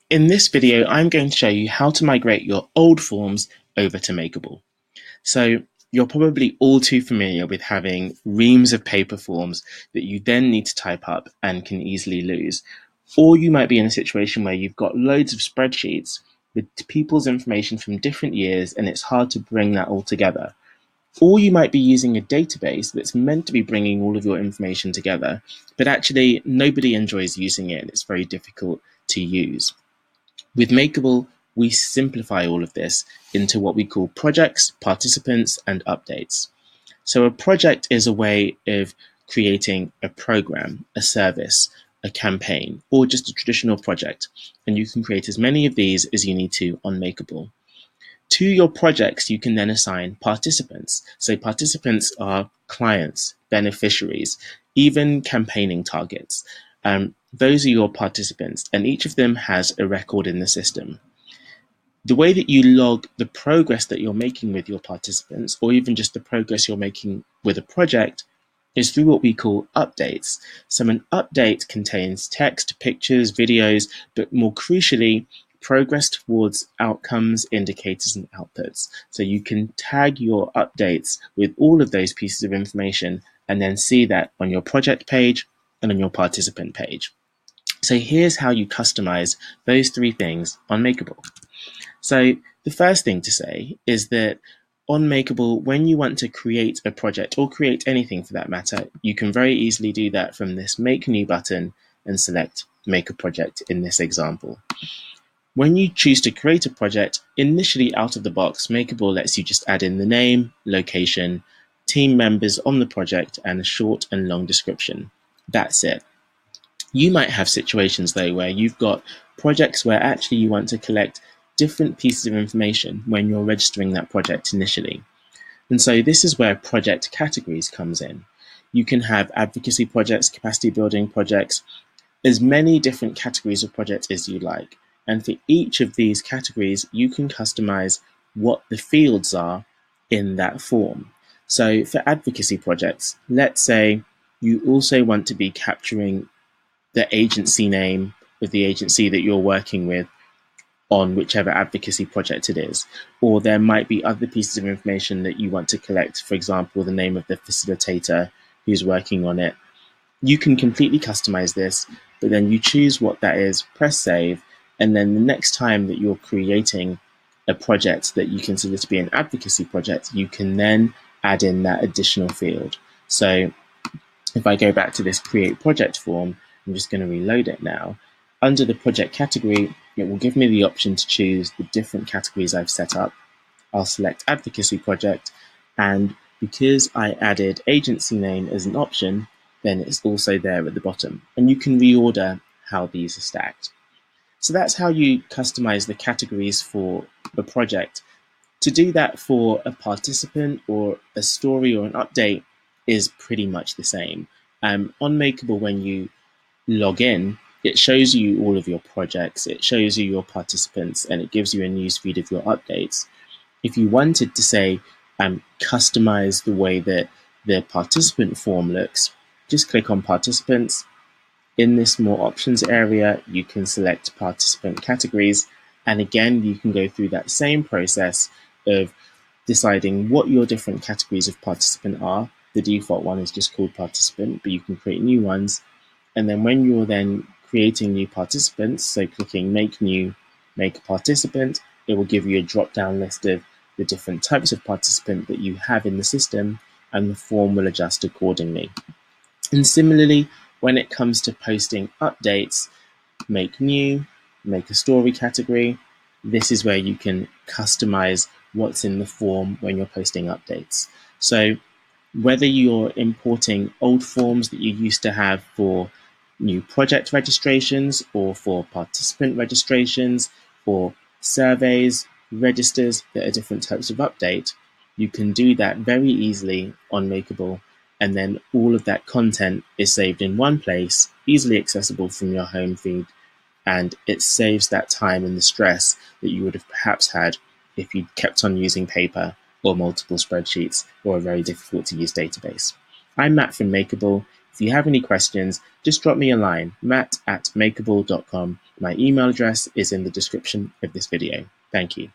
In this video, I'm going to show you how to migrate your old forms over to Makerble. So you're probably all too familiar with having reams of paper forms that you then need to type up and can easily lose. Or you might be in a situation where you've got loads of spreadsheets with people's information from different years and it's hard to bring that all together. Or you might be using a database that's meant to be bringing all of your information together, but actually nobody enjoys using it and it's very difficult to use. With Makerble, we simplify all of this into what we call projects, participants, and updates. So a project is a way of creating a program, a service, a campaign, or just a traditional project. And you can create as many of these as you need to on Makerble. To your projects, you can then assign participants. So participants are clients, beneficiaries, even campaigning targets. Those are your participants, and each of them has a record in the system. The way that you log the progress that you're making with your participants, or even just the progress you're making with a project, is through what we call updates. So an update contains text, pictures, videos, but more crucially, progress towards outcomes, indicators, and outputs. So you can tag your updates with all of those pieces of information and then see that on your project page and on your participant page. So here's how you customize those three things on Makerble. So the first thing to say is that on Makerble, when you want to create a project or create anything for that matter, you can very easily do that from this Make New button and select Make a Project in this example. When you choose to create a project, initially out of the box, Makerble lets you just add in the name, location, team members on the project, and a short and long description. That's it. You might have situations though where you've got projects where actually you want to collect different pieces of information when you're registering that project initially. And so this is where project categories comes in. You can have advocacy projects, capacity building projects, as many different categories of projects as you like. And for each of these categories, you can customize what the fields are in that form. So for advocacy projects, let's say you also want to be capturing the agency name with the agency that you're working with on whichever advocacy project it is. Or there might be other pieces of information that you want to collect, for example, the name of the facilitator who's working on it. You can completely customize this, but then you choose what that is, press save, and then the next time that you're creating a project that you consider to be an advocacy project, you can then add in that additional field. So if I go back to this create project form, I'm just going to reload it now. Under the project category, it will give me the option to choose the different categories I've set up. I'll select advocacy project, and because I added agency name as an option, then it's also there at the bottom. And you can reorder how these are stacked. So that's how you customize the categories for a project. To do that for a participant or a story or an update is pretty much the same. On Makerble, when you log in, it shows you all of your projects, it shows you your participants, and it gives you a newsfeed of your updates. If you wanted to say customize the way that the participant form looks, just click on participants. In this more options area, you can select participant categories. And again, you can go through that same process of deciding what your different categories of participant are. The default one is just called participant, but you can create new ones. And then when you're then creating new participants, so clicking make new, make a participant, it will give you a drop-down list of the different types of participant that you have in the system, and the form will adjust accordingly. And similarly, when it comes to posting updates, make new, make a story category. This is where you can customize what's in the form when you're posting updates. So whether you're importing old forms that you used to have for new project registrations or for participant registrations or surveys, registers that are different types of update, you can do that very easily on Makerble, and then all of that content is saved in one place, easily accessible from your home feed, and it saves that time and the stress that you would have perhaps had if you kept on using paper or multiple spreadsheets or a very difficult to use database. I'm Matt from Makerble. If you have any questions, just drop me a line, matt@makerble.com. My email address is in the description of this video. Thank you.